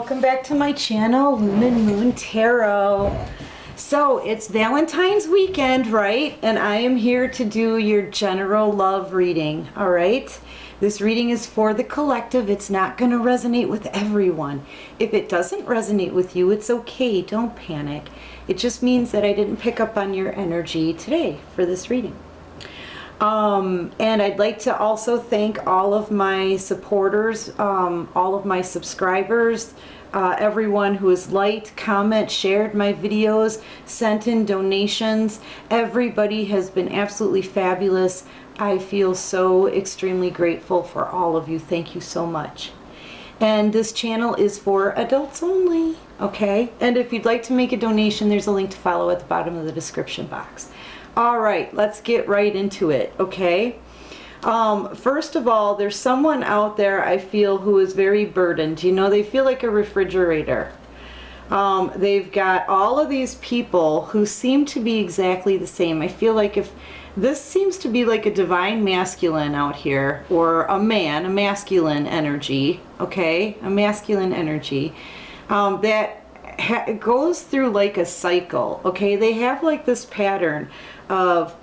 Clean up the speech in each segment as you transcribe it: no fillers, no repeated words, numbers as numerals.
welcome back to my channel, Lumen Moon Tarot. So it's Valentine's weekend, right? And I am here to do your general love reading, all right? This reading is for the collective. It's not going to resonate with everyone. If it doesn't resonate with you, it's okay. Don't panic. It just means that I didn't pick up on your energy today for this reading. And I'd like to also thank all of my supporters, all of my subscribers, everyone who has liked, commented, shared my videos, sent in donations. Everybody has been absolutely fabulous. I feel so extremely grateful for all of you. Thank you so much. And this channel is for adults only, okay? And if you'd like to make a donation, there's a link to follow at the bottom of the description box. All right, let's get right into it, okay? First of all, there's someone out there I feel who is very burdened. You know, they feel like a refrigerator. They've got all of these people who seem to be exactly the same. I feel like if this seems to be like a divine masculine out here, or a man, a masculine energy, okay? A masculine energy that goes through like a cycle, okay? They have like this pattern of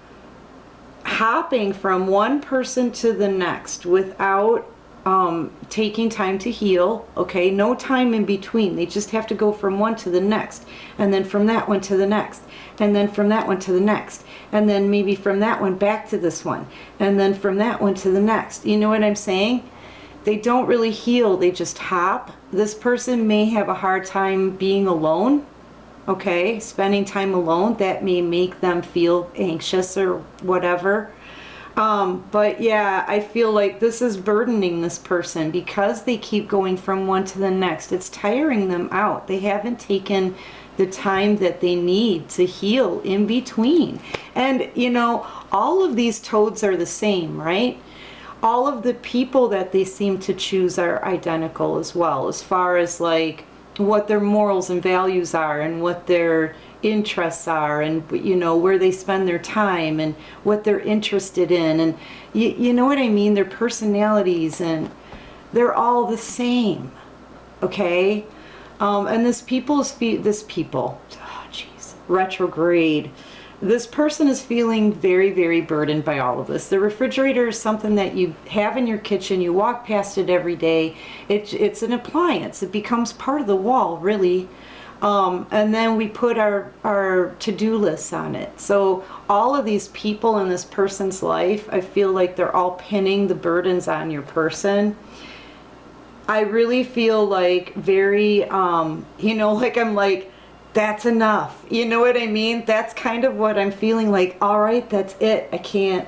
hopping from one person to the next without taking time to heal, okay? No time in between. They just have to go from one to the next, and then from that one to the next, and then from that one to the next, and then maybe from that one back to this one, and then from that one to the next. You know what I'm saying? They don't really heal, they just hop. This person may have a hard time being alone, okay? Spending time alone. That may make them feel anxious or whatever. But yeah, I feel like this is burdening this person because they keep going from one to the next. It's tiring them out. They haven't taken the time that they need to heal in between. And you know, all of these toads are the same, right? All of the people that they seem to choose are identical as well, as far as like what their morals and values are and what their interests are, and you know, where they spend their time and what they're interested in, and you know what I mean, their personalities, and they're all the same, okay? And this people, oh jeez, retrograde. This person is feeling very, very burdened by all of this. The refrigerator is something that you have in your kitchen. You walk past it every day. It's an appliance. It becomes part of the wall, really. And then we put our to-do lists on it. So all of these people in this person's life, I feel like they're all pinning the burdens on your person. I really feel like very, you know, like I'm like, that's enough. You know what I mean? That's kind of what I'm feeling like. All right, that's it. I can't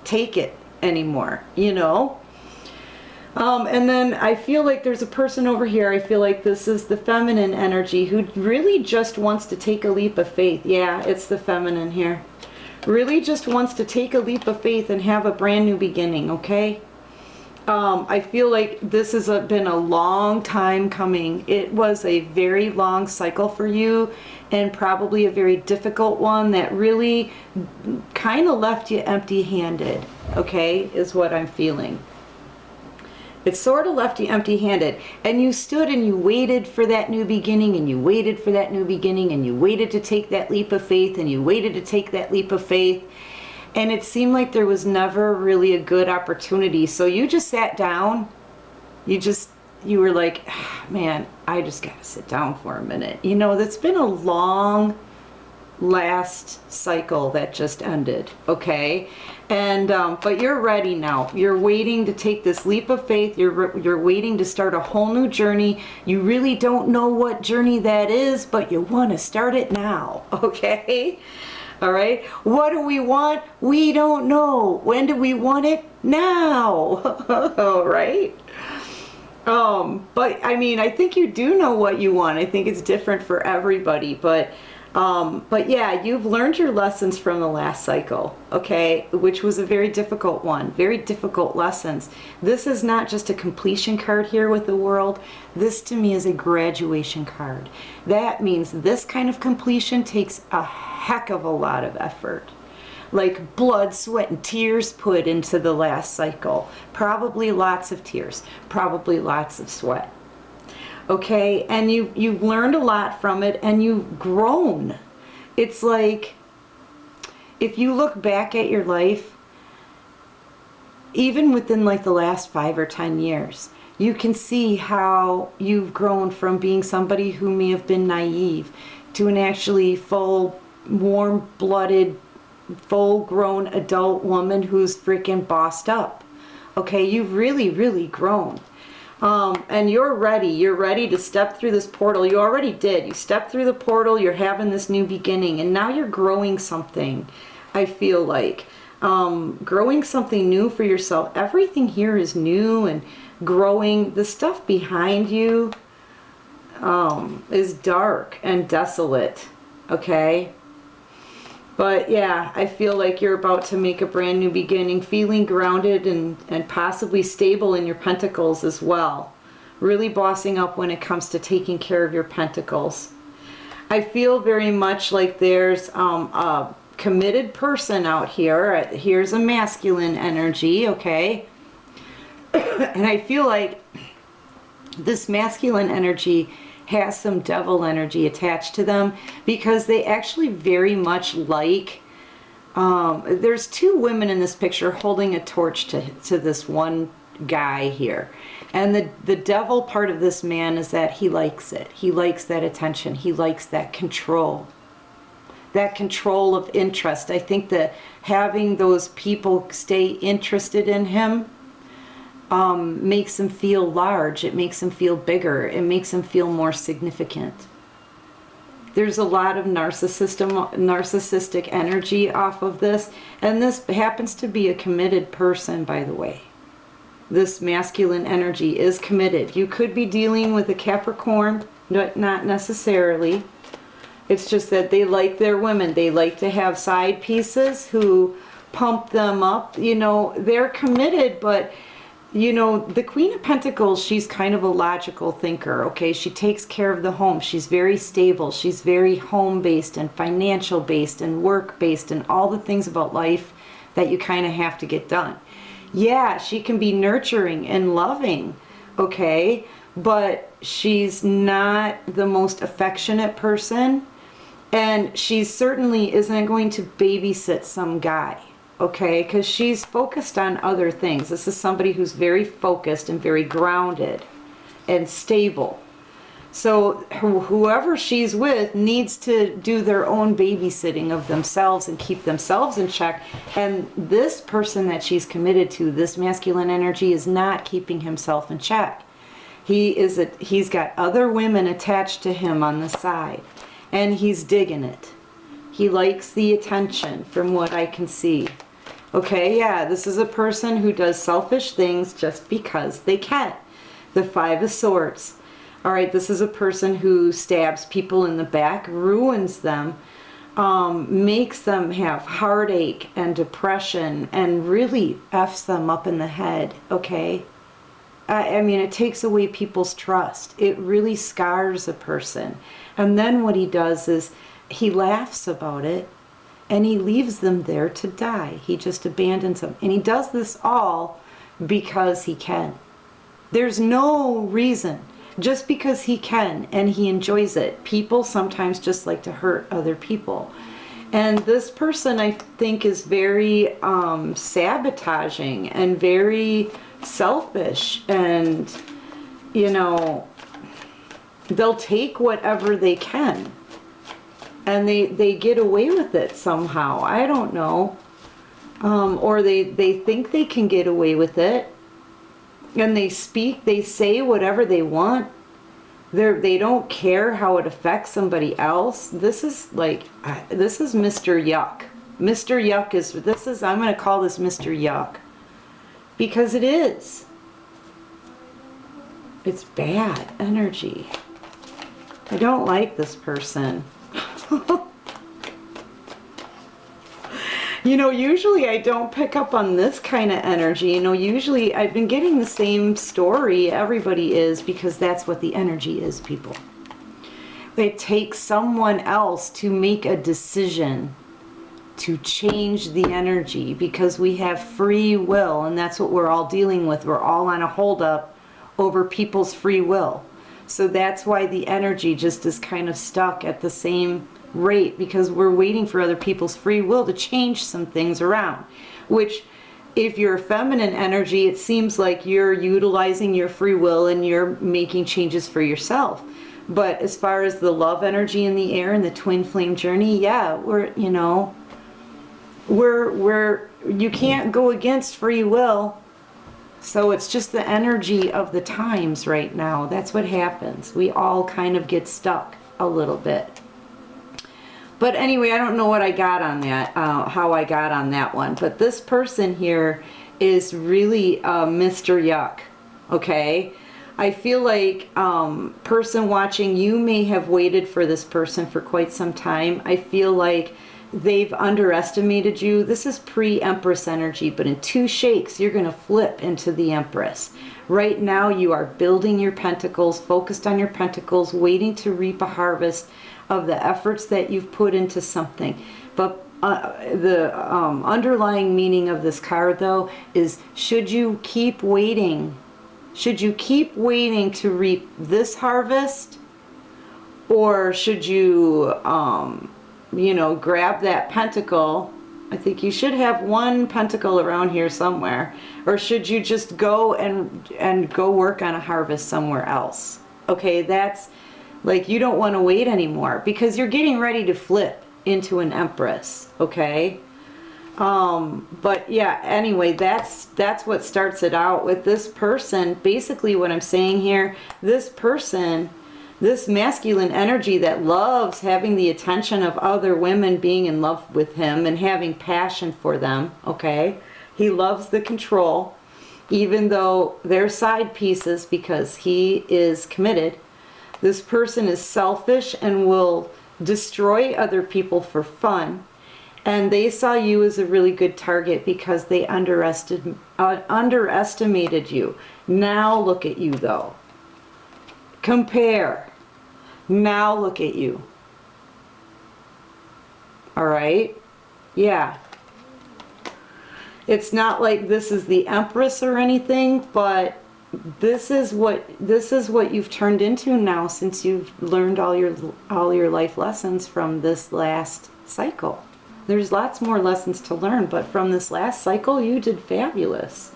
take it anymore, you know? And then I feel like there's a person over here. I feel like this is the feminine energy who really just wants to take a leap of faith. Yeah, it's the feminine here. Really just wants to take a leap of faith and have a brand new beginning, okay? I feel like this has been a long time coming. It was a very long cycle for you, and probably a very difficult one that really kind of left you empty-handed, okay, is what I'm feeling. It sort of left you empty-handed, and you stood and you waited for that new beginning, and you waited for that new beginning, and you waited to take that leap of faith, and you waited to take that leap of faith. And it seemed like there was never really a good opportunity. So you just sat down. You were like, ah, man, I just got to sit down for a minute. You know, that's been a long last cycle that just ended, okay? And but you're ready now. You're waiting to take this leap of faith. You're waiting to start a whole new journey. You really don't know what journey that is, but you want to start it now, okay? All right, what do we want? We don't know. When do we want it? Now. All right. But I mean, I think you do know what you want. I think it's different for everybody, but yeah, you've learned your lessons from the last cycle, okay, which was a very difficult one, very difficult lessons. This is not just a completion card here with the world. This to me is a graduation card. That means this kind of completion takes a heck of a lot of effort. Like blood, sweat, and tears put into the last cycle. Probably lots of tears, probably lots of sweat. Okay, and you've learned a lot from it, and you've grown. It's like, if you look back at your life, even within like the last 5 or 10 years, you can see how you've grown from being somebody who may have been naive to an actually full, warm-blooded, full-grown adult woman who's freaking bossed up. Okay, you've really, really grown. And you're ready to step through this portal. You already did. You stepped through the portal, you're having this new beginning, and now you're growing something, I feel like. Growing something new for yourself. Everything here is new and growing. The stuff behind you is dark and desolate, okay? But yeah, I feel like you're about to make a brand new beginning, feeling grounded and possibly stable in your pentacles as well. Really bossing up when it comes to taking care of your pentacles. I feel very much like there's a committed person out here. Here's a masculine energy, okay? And I feel like this masculine energy has some devil energy attached to them, because they actually very much like, there's 2 women in this picture holding a torch to this one guy here. And the devil part of this man is that he likes it. He likes that attention. He likes that control. That control of interest. I think that having those people stay interested in him makes him feel large. It makes him feel bigger. It makes him feel more significant. There's a lot of narcissistic energy off of this, and this happens to be a committed person, by the way. This masculine energy is committed. You could be dealing with a Capricorn, but not necessarily. It's just that they like their women. They like to have side pieces who pump them up. You know, they're committed, but you know, the Queen of Pentacles, she's kind of a logical thinker, okay? She takes care of the home. She's very stable. She's very home-based and financial-based and work-based and all the things about life that you kind of have to get done. Yeah, she can be nurturing and loving, okay? But she's not the most affectionate person, and she certainly isn't going to babysit some guy. Okay, because she's focused on other things. This is somebody who's very focused and very grounded and stable. So whoever she's with needs to do their own babysitting of themselves and keep themselves in check. And this person that she's committed to, this masculine energy, is not keeping himself in check. He's got other women attached to him on the side, and he's digging it. He likes the attention, from what I can see. Okay, yeah, this is a person who does selfish things just because they can. The 5 of Swords. All right, this is a person who stabs people in the back, ruins them, makes them have heartache and depression, and really F's them up in the head, okay? I mean, it takes away people's trust. It really scars a person. And then what he does is he laughs about it, and he leaves them there to die. He just abandons them. And he does this all because he can. There's no reason. Just because he can and he enjoys it. People sometimes just like to hurt other people. And this person, I think, is very sabotaging and very selfish. And, you know, they'll take whatever they can. And they get away with it somehow. I don't know. Or they think they can get away with it. And they say whatever they want. They don't care how it affects somebody else. This is Mr. Yuck. Mr. Yuck I'm going to call this Mr. Yuck. Because it is. It's bad energy. I don't like this person. You know, usually I don't pick up on this kind of energy. You know, usually I've been getting the same story. Everybody is, because that's what the energy is, people. It takes someone else to make a decision to change the energy, because we have free will, and that's what we're all dealing with. We're all on a hold up over people's free will. So that's why the energy just is kind of stuck at the same rate, because we're waiting for other people's free will to change some things around. Which, if you're feminine energy, it seems like you're utilizing your free will and you're making changes for yourself. But as far as the love energy in the air and the twin flame journey, yeah, you can't go against free will. So it's just the energy of the times right now. That's what happens. We all kind of get stuck a little bit. But anyway, I don't know what I got on that, how I got on that one. But this person here is really Mr. Yuck, okay? I feel like person watching, you may have waited for this person for quite some time. I feel like they've underestimated you. This is pre-Empress energy, but in 2 shakes, you're going to flip into the Empress. Right now, you are building your pentacles, focused on your pentacles, waiting to reap a harvest of the efforts that you've put into something. But the underlying meaning of this card, though, is should you keep waiting? Should you keep waiting to reap this harvest? Or should you, grab that pentacle? I think you should have 1 pentacle around here somewhere. Or should you just go and go work on a harvest somewhere else? Okay, that's like, you don't want to wait anymore because you're getting ready to flip into an Empress, okay? But yeah, anyway, that's what starts it out with this person. Basically what I'm saying here, this person, this masculine energy that loves having the attention of other women being in love with him and having passion for them, okay? He loves the control, even though they're side pieces because he is committed. This person is selfish and will destroy other people for fun. And they saw you as a really good target because they underestimated you. Now look at you, though. Compare. Now look at you. All right? Yeah. It's not like this is the Empress or anything, but this is what you've turned into now since you've learned all your life lessons from this last cycle. There's lots more lessons to learn, but from this last cycle you did fabulous.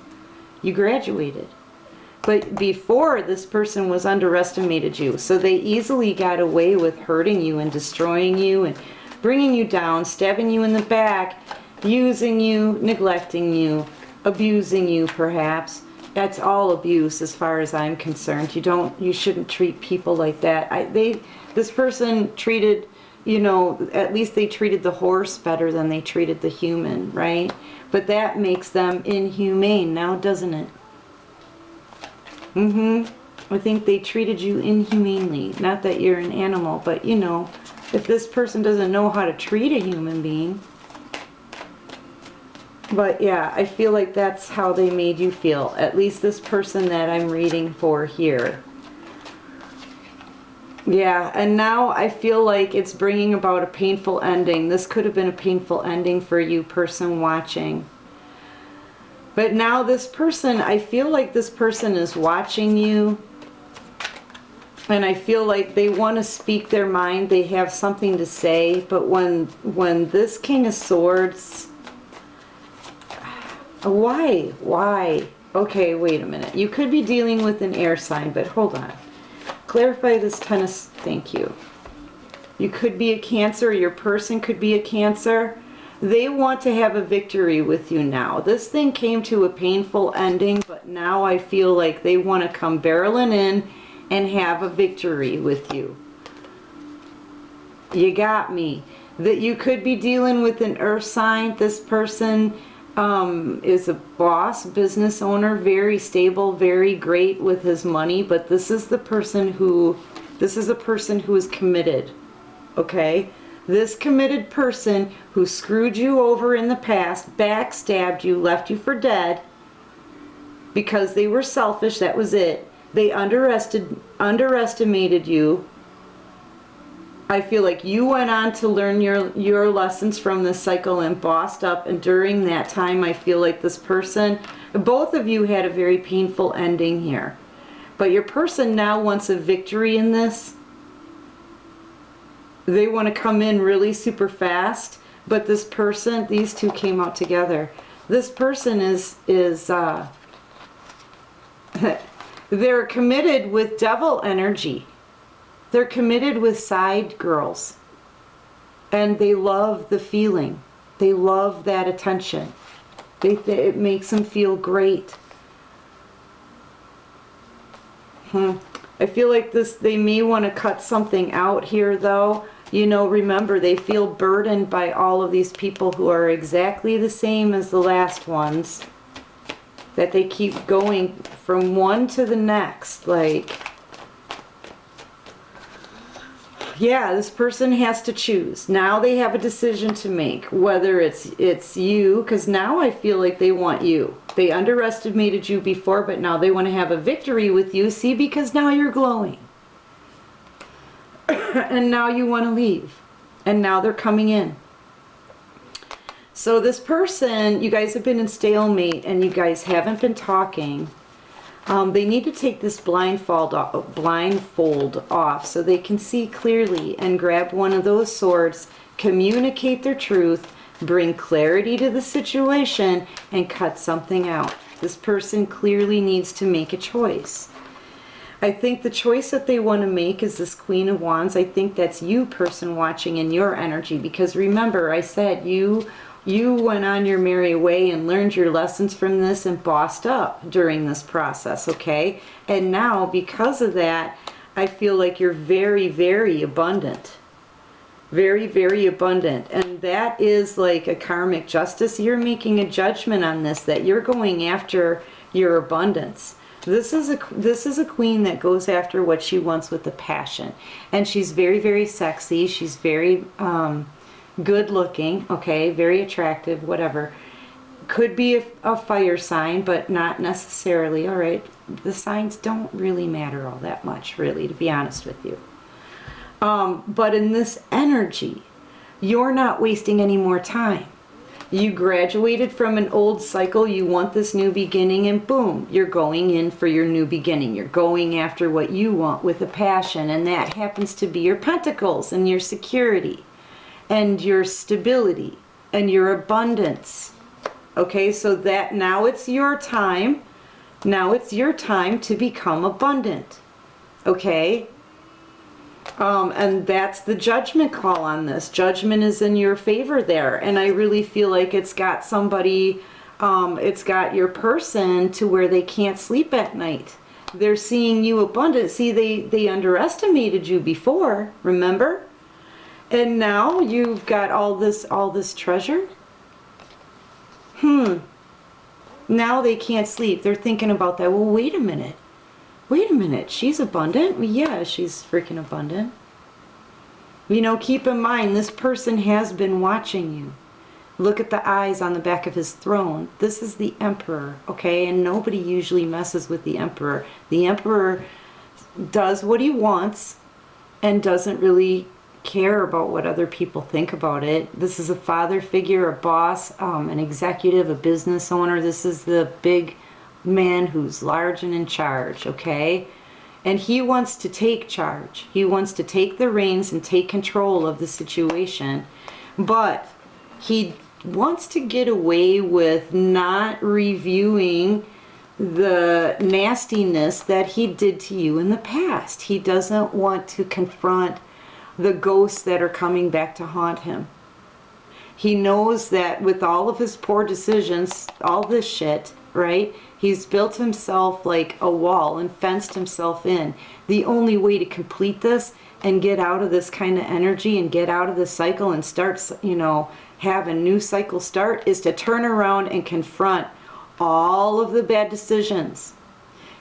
You graduated. But before, this person was underestimated you, so they easily got away with hurting you and destroying you and bringing you down, stabbing you in the back, using you, neglecting you, abusing you perhaps. That's all abuse as far as I'm concerned. You shouldn't treat people like that. This person treated, at least they treated the horse better than they treated the human, right? But that makes them inhumane now, doesn't it? I think they treated you inhumanely. Not that you're an animal, but if this person doesn't know how to treat a human being. But yeah, I feel like that's how they made you feel. At least this person that I'm reading for here. Yeah, and now I feel like it's bringing about a painful ending. This could have been a painful ending for you, person watching. But now this person, I feel like this person is watching you. And I feel like they want to speak their mind. They have something to say. But when this King of Swords... Why? Okay, wait a minute. You could be dealing with an air sign, but hold on. Clarify this tennis. Thank you. You could be a Cancer. Your person could be a Cancer. They want to have a victory with you now. This thing came to a painful ending, but now I feel like they want to come barreling in and have a victory with you. You got me. That you could be dealing with an earth sign. This person is a boss, business owner, very stable, very great with his money, but this is a person who is committed, okay? This committed person who screwed you over in the past, backstabbed you, left you for dead because they were selfish, that was it. They underestimated you. I feel like you went on to learn your lessons from this cycle and bossed up, and during that time I feel like this person, both of you had a very painful ending here. But your person now wants a victory in this. They want to come in really super fast, but this person, these two came out together. This person is they're committed with devil energy. They're committed with side girls. And they love the feeling. They love that attention. It makes them feel great. I feel like they may want to cut something out here though. You know, remember, they feel burdened by all of these people who are exactly the same as the last ones. That they keep going from one to the next. Like, yeah, this person has to choose. Now they have a decision to make. Whether it's you, because now I feel like they want you. They underestimated you before, but now they want to have a victory with you. See, because now you're glowing. And now you want to leave. And now they're coming in. So this person, you guys have been in stalemate and you guys haven't been talking. They need to take this blindfold off so they can see clearly and grab one of those swords, communicate their truth, bring clarity to the situation, and cut something out. This person clearly needs to make a choice. I think the choice that they want to make is this Queen of Wands. I think that's you, person watching, in your energy, because remember I said you went on your merry way and learned your lessons from this and bossed up during this process, okay? And now, because of that, I feel like you're very, very abundant. Very, very abundant. And that is like a karmic justice. You're making a judgment on this, that you're going after your abundance. This is a queen that goes after what she wants with a passion. And she's very, very sexy. She's very good looking, okay, very attractive, whatever. Could be a fire sign, but not necessarily, all right? The signs don't really matter all that much, really, to be honest with you. But in this energy, you're not wasting any more time. You graduated from an old cycle, you want this new beginning, and boom, you're going in for your new beginning. You're going after what you want with a passion, and that happens to be your pentacles and your security and your stability and your abundance. Okay, so that now it's your time. Now it's your time to become abundant. Okay? And that's the judgment call on this. Judgment is in your favor there. And I really feel like it's got somebody, it's got your person to where they can't sleep at night. They're seeing you abundant. See, they underestimated you before, remember? And now you've got all this treasure. Now they can't sleep. They're thinking about that. Well, wait a minute. Wait a minute, she's abundant? Yeah, she's freaking abundant. You know, keep in mind, this person has been watching you. Look at the eyes on the back of his throne. This is the Emperor, okay? And nobody usually messes with the Emperor. The Emperor does what he wants and doesn't really care about what other people think about it. This is a father figure, a boss, an executive, a business owner. This is the big man who's large and in charge, okay? And he wants to take charge. He wants to take the reins and take control of the situation, but he wants to get away with not reviewing the nastiness that he did to you in the past. He doesn't want to confront the ghosts that are coming back to haunt him. He knows that with all of his poor decisions, all this shit, right? He's built himself like a wall and fenced himself in. The only way to complete this and get out of this kind of energy and get out of this cycle and start, you know, have a new cycle start is to turn around and confront all of the bad decisions.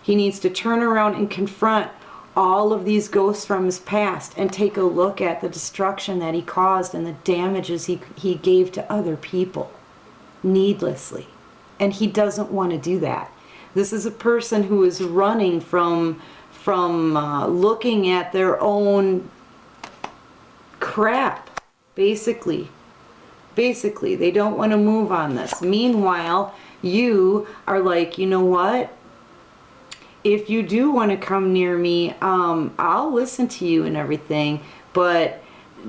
He needs to turn around and confront all of these ghosts from his past and take a look at the destruction that he caused and the damages he gave to other people needlessly. And he doesn't want to do that. This is a person who is running from looking at their own crap, basically. Basically, they don't want to move on this. Meanwhile, you are like, you know what? if you do want to come near me, I'll listen to you and everything, but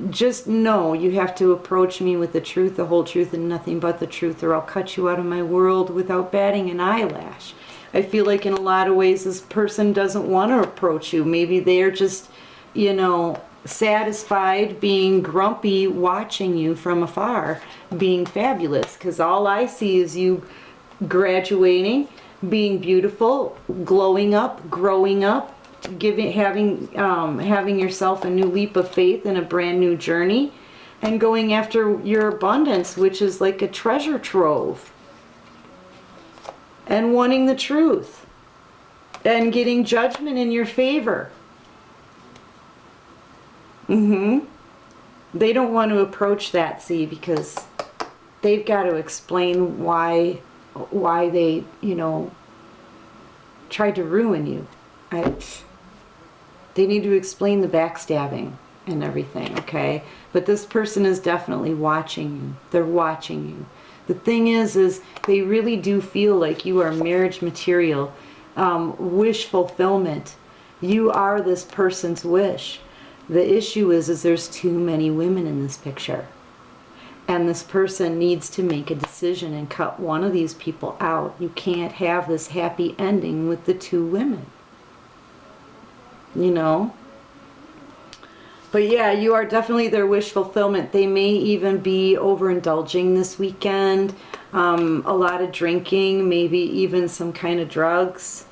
just know you have to approach me with the truth, the whole truth, and nothing but the truth, or I'll cut you out of my world without batting an eyelash. I feel like in a lot of ways this person doesn't want to approach you. Maybe they're just, you know, satisfied being grumpy, watching you from afar, being fabulous, because all I see is you graduating, being beautiful, glowing up, growing up, having yourself a new leap of faith and a brand new journey, and going after your abundance, which is like a treasure trove, and wanting the truth and getting judgment in your favor. They don't want to approach that, see, because they've got to explain why they, you know, tried to ruin you. They need to explain the backstabbing and everything, okay? But this person is definitely watching you. They're watching you. The thing is they really do feel like you are marriage material, wish fulfillment. You are this person's wish. The issue is there's too many women in this picture. And this person needs to make a decision and cut one of these people out. You can't have this happy ending with the two women. You know? But yeah, you are definitely their wish fulfillment. They may even be overindulging this weekend. A lot of drinking, maybe even some kind of drugs.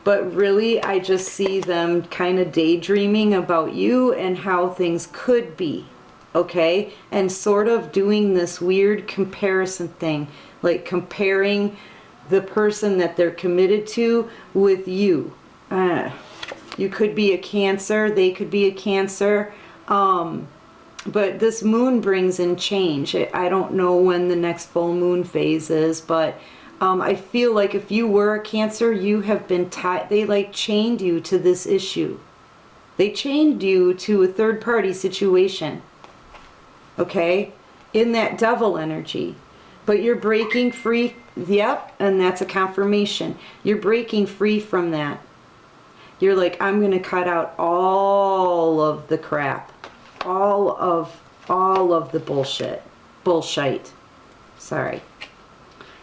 But really, I just see them kind of daydreaming about you and how things could be. Okay? And sort of doing this weird comparison thing. Like comparing the person that they're committed to with you. You could be a Cancer, they could be a Cancer, but this moon brings in change. I don't know when the next full moon phase is, but I feel like if you were a Cancer, you have been tied, they like chained you to this issue. They chained you to a third party situation, okay, in that devil energy. But you're breaking free, yep, and that's a confirmation. You're breaking free from that. You're like, I'm going to cut out all of the crap. All of the bullshit. Sorry.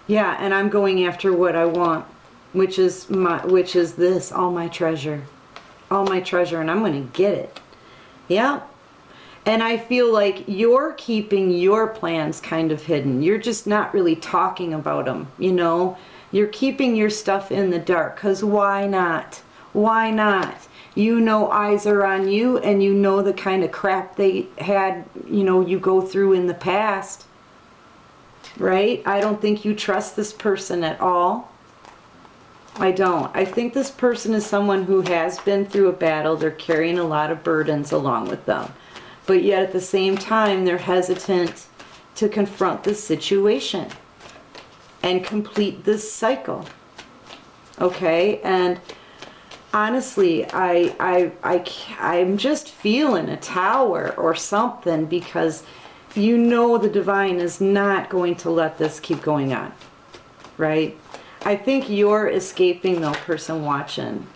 Yeah, and I'm going after what I want, which is this, all my treasure. All my treasure, and I'm going to get it. Yeah. And I feel like you're keeping your plans kind of hidden. You're just not really talking about them, you know? You're keeping your stuff in the dark, because why not? Why not? You know eyes are on you, and you know the kind of crap they had, you know, you go through in the past. Right? I don't think you trust this person at all. I don't. I think this person is someone who has been through a battle. They're carrying a lot of burdens along with them. But yet at the same time, they're hesitant to confront this situation and complete this cycle. Okay? And honestly, I'm just feeling a tower or something, because you know the divine is not going to let this keep going on, right? I think you're escaping the person watching.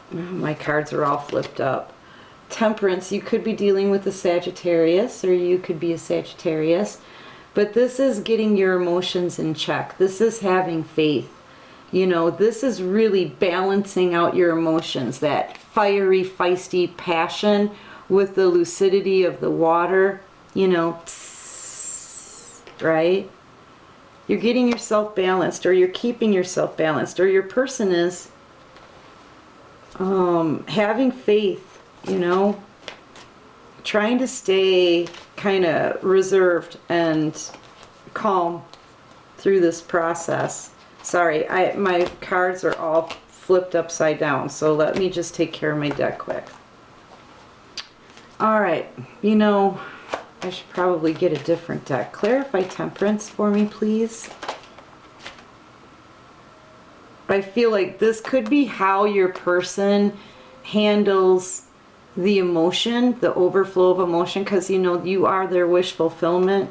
My cards are all flipped up. Temperance, you could be dealing with a Sagittarius, or you could be a Sagittarius, but this is getting your emotions in check. This is having faith. You know, this is really balancing out your emotions, that fiery, feisty passion with the lucidity of the water, you know, right? You're getting yourself balanced, or you're keeping yourself balanced, or your person is having faith, you know, trying to stay kind of reserved and calm through this process. Sorry, my cards are all flipped upside down, so let me just take care of my deck quick. Alright, you know, I should probably get a different deck. Clarify Temperance for me, please. I feel like this could be how your person handles the emotion, the overflow of emotion, because, you know, you are their wish fulfillment.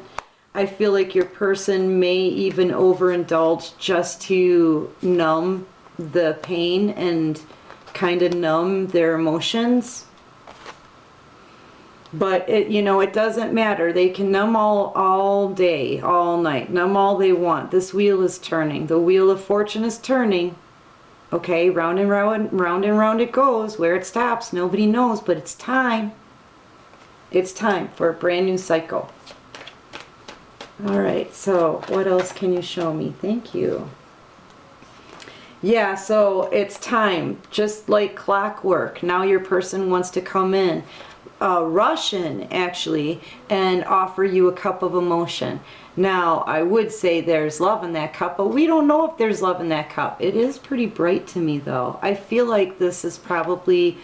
I feel like your person may even overindulge just to numb the pain and kind of numb their emotions. But it, you know, it doesn't matter. They can numb all day, all night, numb all they want. This wheel is turning. The wheel of fortune is turning. Okay, round and round, round and round it goes. Where it stops, nobody knows, but it's time. It's time for a brand new cycle. All right, so what else can you show me? Thank you. Yeah, so it's time, just like clockwork. Now your person wants to come in, rush in actually, and offer you a cup of emotion. Now, I would say there's love in that cup, but we don't know if there's love in that cup. It is pretty bright to me, though. I feel like this is probably,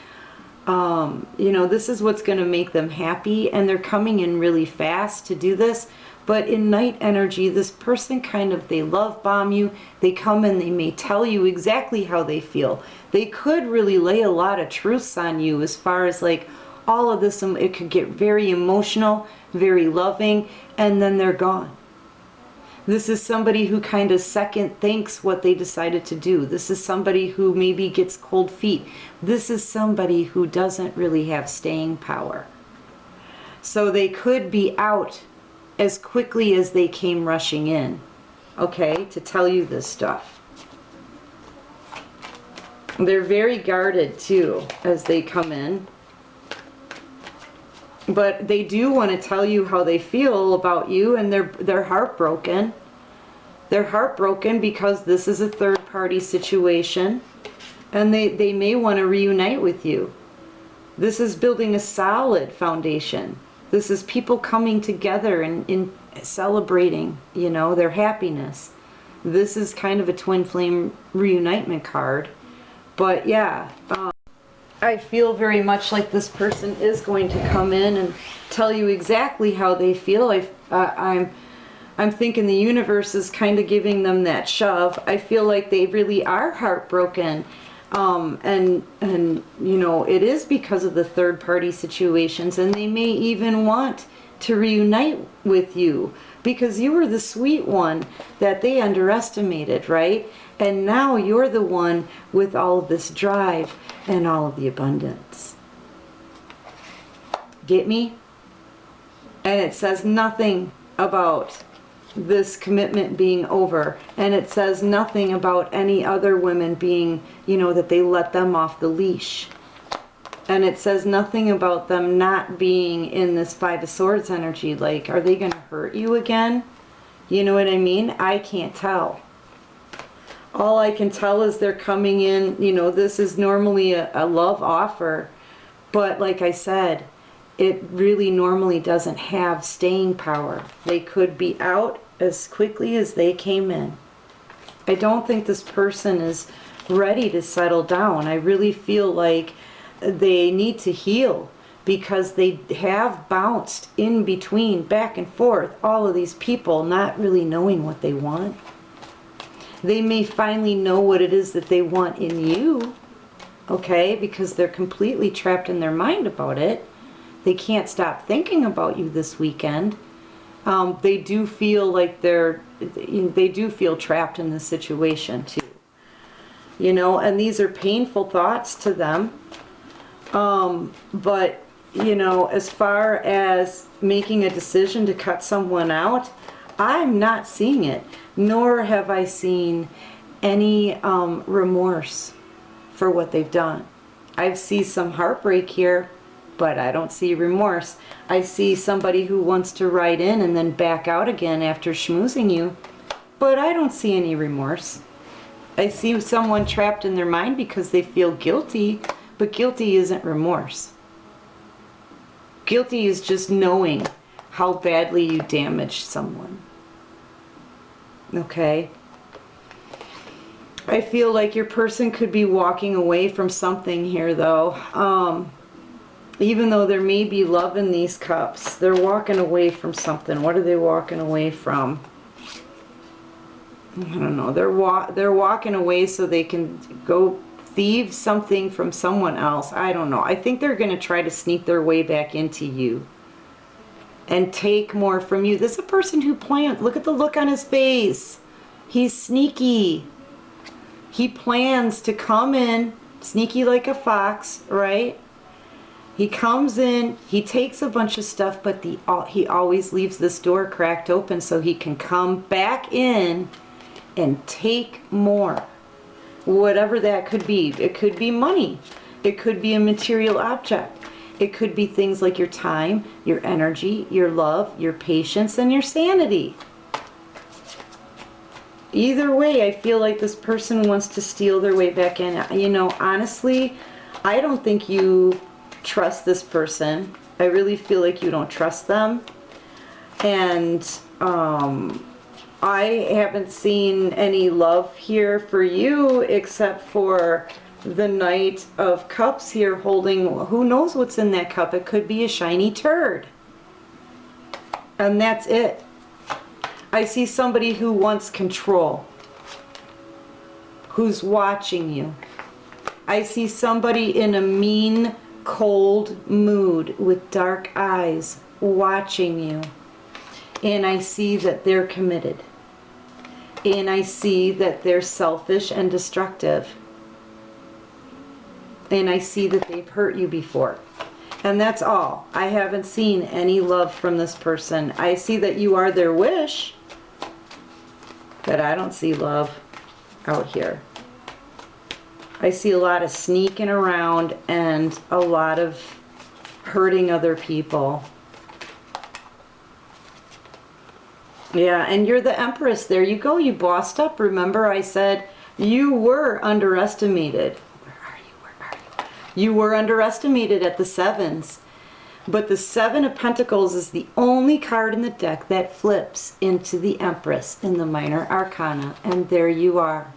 you know, this is what's going to make them happy, and they're coming in really fast to do this. But in night energy, this person kind of, they love bomb you. They come in, they may tell you exactly how they feel. They could really lay a lot of truths on you as far as like all of this. It could get very emotional, very loving, and then they're gone. This is somebody who kind of second thinks what they decided to do. This is somebody who maybe gets cold feet. This is somebody who doesn't really have staying power. So they could be out as quickly as they came rushing in, okay, to tell you this stuff. They're very guarded too as they come in. But they do want to tell you how they feel about you, and they're heartbroken. They're heartbroken because this is a third-party situation, and they may want to reunite with you. This is building a solid foundation. This is people coming together and in celebrating, you know, their happiness. This is kind of a twin flame reunitement card. But yeah, I feel very much like this person is going to come in and tell you exactly how they feel. I'm thinking the universe is kind of giving them that shove. I feel like they really are heartbroken. And you know, it is because of the third party situations, and they may even want to reunite with you because you were the sweet one that they underestimated, right? And now you're the one with all of this drive and all of the abundance. Get me? And it says nothing about this commitment being over, and it says nothing about any other women being, you know, that they let them off the leash, and it says nothing about them not being in this Five of Swords energy. Like, are they going to hurt you again? You know what I mean? I can't tell. All I can tell is they're coming in, you know, this is normally a love offer, but like I said, it really normally doesn't have staying power. They could be out as quickly as they came in. I don't think this person is ready to settle down. I really feel like they need to heal because they have bounced in between, back and forth, all of these people not really knowing what they want. They may finally know what it is that they want in you, okay, because they're completely trapped in their mind about it. They can't stop thinking about you this weekend. They do feel like they do feel trapped in this situation too. You know, and these are painful thoughts to them. But, you know, as far as making a decision to cut someone out, I'm not seeing it, nor have I seen any remorse for what they've done. I see some heartbreak here, but I don't see remorse. I see somebody who wants to write in and then back out again after schmoozing you, but I don't see any remorse. I see someone trapped in their mind because they feel guilty, but guilty isn't remorse. Guilty is just knowing how badly you damaged someone. Okay? I feel like your person could be walking away from something here, though. Even though there may be love in these cups, they're walking away from something. What are they walking away from? I don't know. They're walking away so they can go thieve something from someone else. I don't know. I think they're going to try to sneak their way back into you. and take more from you. This is a person who plans. Look at the look on his face. He's sneaky. He plans to come in, sneaky like a fox, right? He comes in, he takes a bunch of stuff, but he always leaves this door cracked open so he can come back in and take more. Whatever that could be. It could be money. It could be a material object. It could be things like your time, your energy, your love, your patience, and your sanity. Either way, I feel like this person wants to steal their way back in. You know, honestly, I don't think you trust this person. I really feel like you don't trust them. And I haven't seen any love here for you except for the Knight of Cups here holding, who knows what's in that cup. It could be a shiny turd. And that's it. I see somebody who wants control, who's watching you. I see somebody in a mean, cold mood with dark eyes watching you. And I see that they're committed. And I see that they're selfish and destructive. And I see that they've hurt you before. And that's all. I haven't seen any love from this person. I see that you are their wish, but I don't see love out here. I see a lot of sneaking around and a lot of hurting other people. Yeah, and you're the Empress. There you go. You bossed up. Remember I said you were underestimated. You were underestimated at the sevens. But the Seven of Pentacles is the only card in the deck that flips into the Empress in the Minor Arcana. And there you are.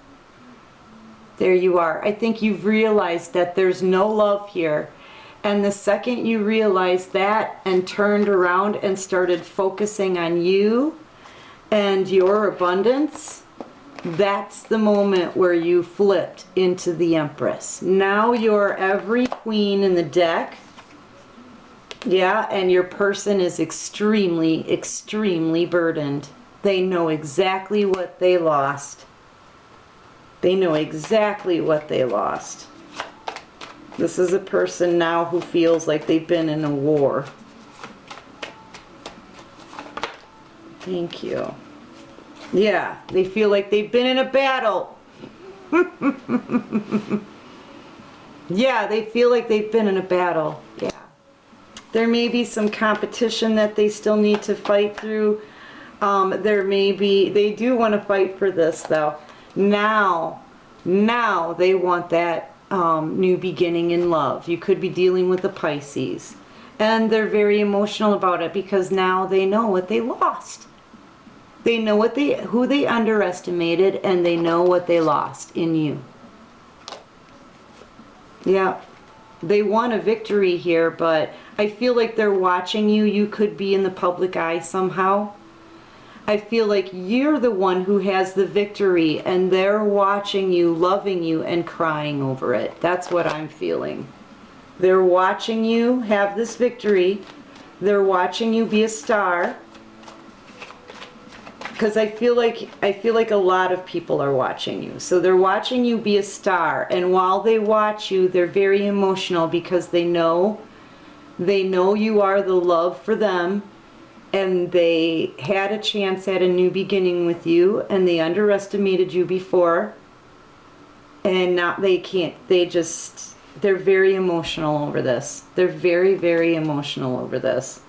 There you are. I think you've realized that there's no love here. And the second you realized that and turned around and started focusing on you and your abundance, that's the moment where you flipped into the Empress. Now you're every queen in the deck. Yeah, and your person is extremely, extremely burdened. They know exactly what they lost. They know exactly what they lost. This is a person now who feels like they've been in a war. Thank you. Yeah, they feel like they've been in a battle. Yeah, they feel like they've been in a battle. Yeah. There may be some competition that they still need to fight through. They do want to fight for this though. Now they want that new beginning in love. You could be dealing with a Pisces. And they're very emotional about it because now they know what they lost. They know who they underestimated, and they know what they lost in you. Yeah. They won a victory here, but I feel like they're watching you. You could be in the public eye somehow. I feel like you're the one who has the victory, and they're watching you, loving you, and crying over it. That's what I'm feeling. They're watching you have this victory. They're watching you be a star. Because I feel like a lot of people are watching you. So they're watching you be a star, and while they watch you, they're very emotional because they know you are the love for them, and they had a chance at a new beginning with you, and they underestimated you before, and now they can't. They're very emotional over this. They're very, very emotional over this.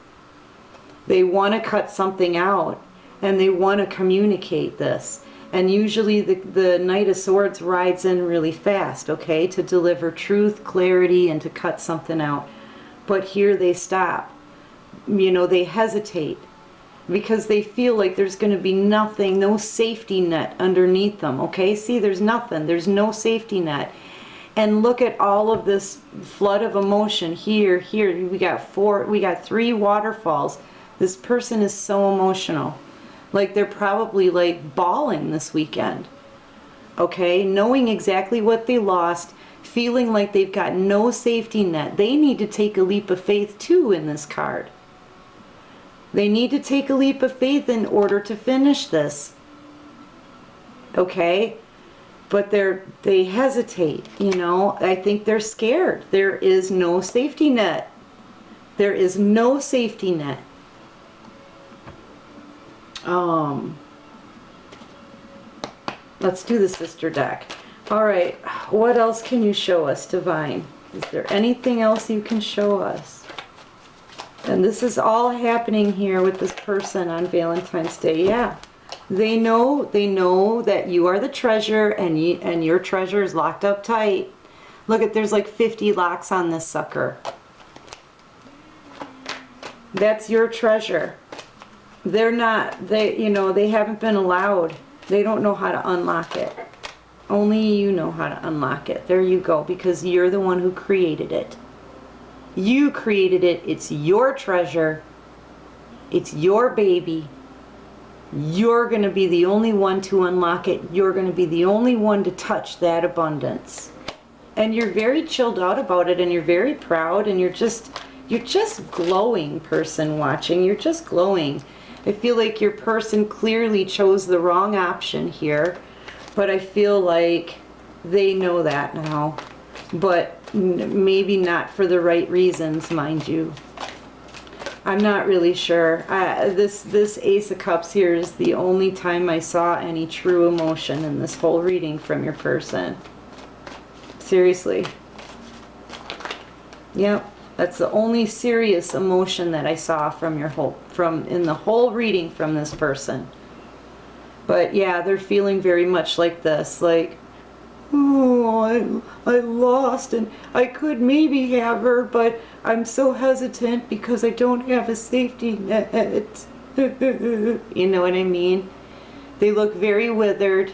They want to cut something out. And they want to communicate this. And usually the Knight of Swords rides in really fast, okay, to deliver truth, clarity, and to cut something out. But here they stop. You know, they hesitate because they feel like there's going to be nothing, no safety net underneath them, okay? See, there's nothing. There's no safety net. And look at all of this flood of emotion here. We got 3 waterfalls. This person is so emotional. Like they're probably like bawling this weekend. Okay? Knowing exactly what they lost, feeling like they've got no safety net. They need to take a leap of faith too in this card. They need to take a leap of faith in order to finish this. Okay? But they hesitate, you know. I think they're scared. There is no safety net. There is no safety net. Let's do the sister deck. All right, what else can you show us, Divine? Is there anything else you can show us? And this is all happening here with this person on Valentine's Day. Yeah, they know that you are the treasure, and your treasure is locked up tight. Look at, there's like 50 locks on this sucker. That's your treasure. They're not, they haven't been allowed. They don't know how to unlock it. Only you know how to unlock it. There you go, because you're the one who created it. You created it. It's your treasure. It's your baby. You're going to be the only one to unlock it. You're going to be the only one to touch that abundance. And you're very chilled out about it, and you're very proud, and you're just glowing, person watching. You're just glowing. I feel like your person clearly chose the wrong option here, but I feel like they know that now, but maybe not for the right reasons, mind you. I'm not really sure. This Ace of Cups here is the only time I saw any true emotion in this whole reading from your person. Seriously. Yep. That's the only serious emotion that I saw from in the whole reading from this person. But yeah, they're feeling very much like this, like, oh, I lost, and I could maybe have her, but I'm so hesitant because I don't have a safety net. You know what I mean? They look very withered.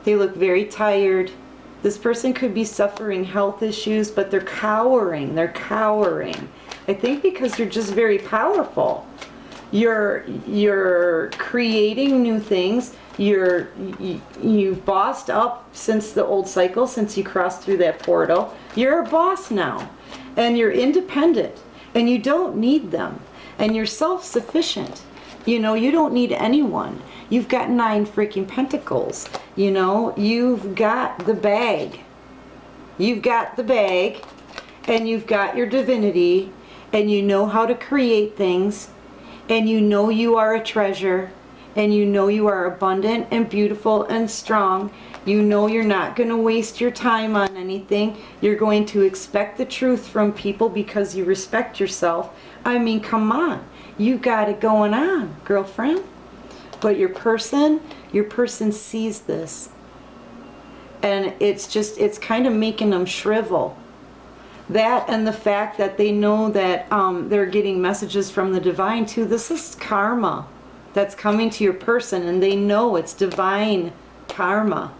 They look very tired. This person could be suffering health issues, but they're cowering. They're cowering. I think because you're just very powerful. You're creating new things. You've bossed up since the old cycle, since you crossed through that portal. You're a boss now, and you're independent, and you don't need them, and you're self-sufficient. You know, you don't need anyone. You've got 9 freaking pentacles. You know, you've got the bag. You've got the bag, and you've got your divinity, and you know how to create things, and you know you are a treasure, and you know you are abundant and beautiful and strong. You know you're not going to waste your time on anything. You're going to expect the truth from people because you respect yourself. I mean, come on. You got it going on, girlfriend. But your person sees this. And it's kind of making them shrivel. That and the fact that they know that they're getting messages from the divine too. This is karma that's coming to your person, and they know it's divine karma.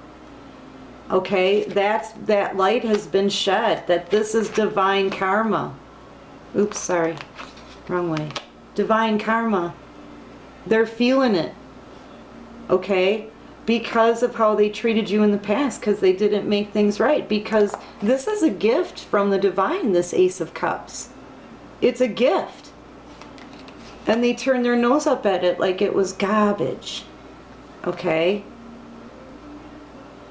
Okay, that light has been shed, that this is divine karma. Oops, sorry, wrong way. Divine karma. They're feeling it. Okay, because of how they treated you in the past, because they didn't make things right, because this is a gift from the divine, this Ace of Cups. It's a gift. And they turned their nose up at it like it was garbage. Okay?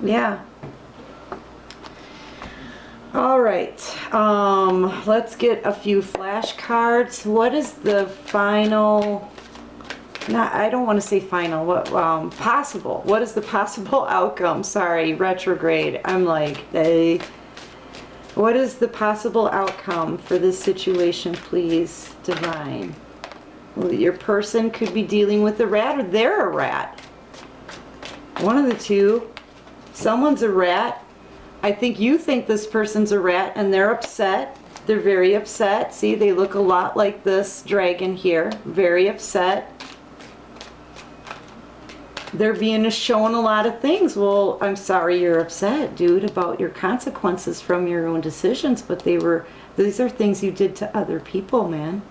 Yeah. All right. Let's get a few flashcards. What is the final... I don't want to say final. What possible? What is the possible outcome? Sorry, retrograde. I'm like, what is the possible outcome for this situation, please, divine? Well, your person could be dealing with a rat, or they're a rat. One of the two. Someone's a rat. I think you think this person's a rat, and they're upset. They're very upset. See, they look a lot like this dragon here. Very upset. They're being shown a lot of things. Well, I'm sorry you're upset, dude, about your consequences from your own decisions, but these are things you did to other people, man.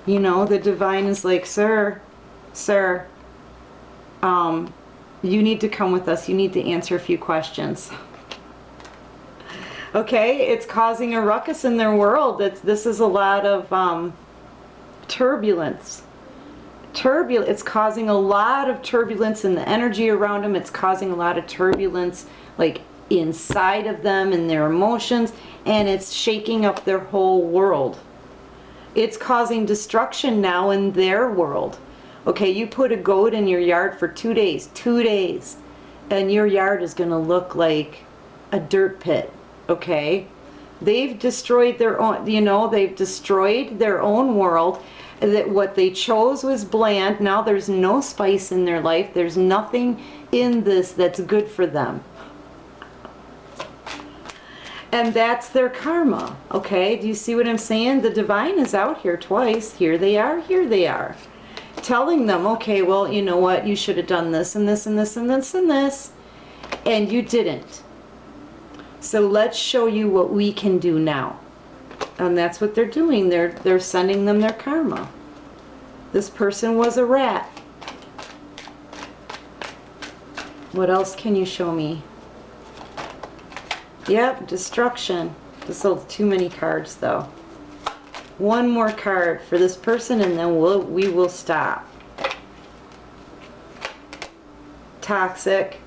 You know, the divine is like, sir, you need to come with us. You need to answer a few questions. Okay, it's causing a ruckus in their world. This is a lot of turbulence. It's causing a lot of turbulence in the energy around them. It's causing a lot of turbulence like inside of them and their emotions, and it's shaking up their whole world. It's causing destruction now in their world. Okay, you put a goat in your yard for 2 days, and your yard is going to look like a dirt pit. Okay, they've destroyed their own, they've destroyed their own world. That what they chose was bland. Now there's no spice in their life. There's nothing in this that's good for them. And that's their karma. Okay, do you see what I'm saying? The divine is out here twice. Here they are, here they are. Telling them, okay, well, you know what? You should have done this and this and this and this and this. And you didn't. So let's show you what we can do now. And that's what they're doing. They're sending them their karma. This person was a rat. What else can you show me? Yep, destruction. This is too many cards though. One more card for this person and then we will stop. Toxic.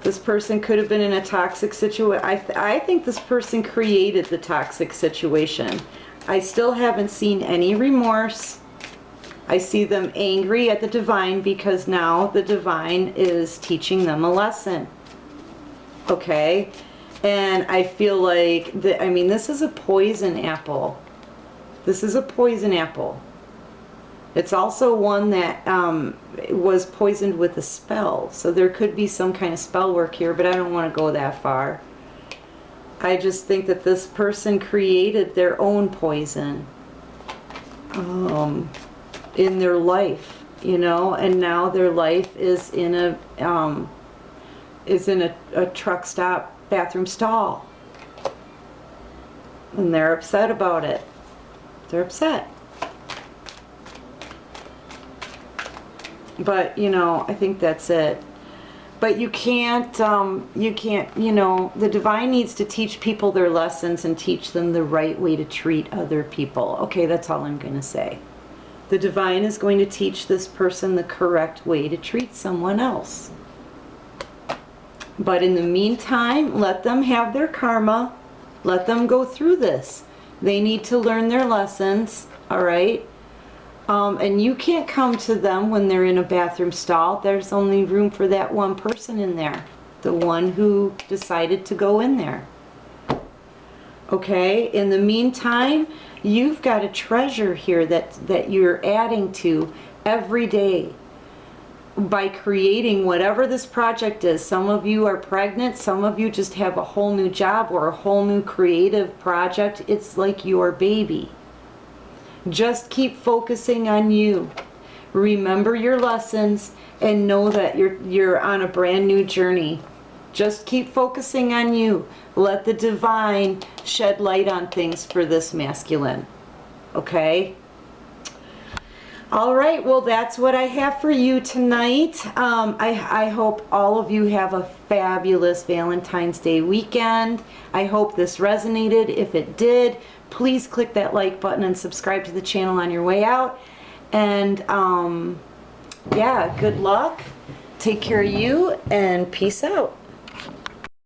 This person could have been in a toxic situation. I think this person created the toxic situation. I still haven't seen any remorse. I see them angry at the divine because now the divine is teaching them a lesson. Okay? And I feel like, this is a poison apple. This is a poison apple. It's also one that was poisoned with a spell. So there could be some kind of spell work here, but I don't want to go that far. I just think that this person created their own poison in their life, and now their life is in a truck stop bathroom stall. And they're upset about it. They're upset. But, I think that's it. But you can't, the divine needs to teach people their lessons and teach them the right way to treat other people. Okay, that's all I'm going to say. The divine is going to teach this person the correct way to treat someone else. But in the meantime, let them have their karma. Let them go through this. They need to learn their lessons, all right? And you can't come to them when they're in a bathroom stall. There's only room for that one person in there. The one who decided to go in there. Okay? In the meantime, you've got a treasure here that you're adding to every day by creating whatever this project is. Some of you are pregnant. Some of you just have a whole new job or a whole new creative project. It's like your baby. Just keep focusing on you. Remember your lessons and know that you're on a brand new journey. Just keep focusing on you. Let the divine shed light on things for this masculine. Okay? All right, well, that's what I have for you tonight. I hope all of you have a fabulous Valentine's Day weekend. I hope this resonated. If it did, please click that like button and subscribe to the channel on your way out. And yeah, good luck. Take care of you and peace out.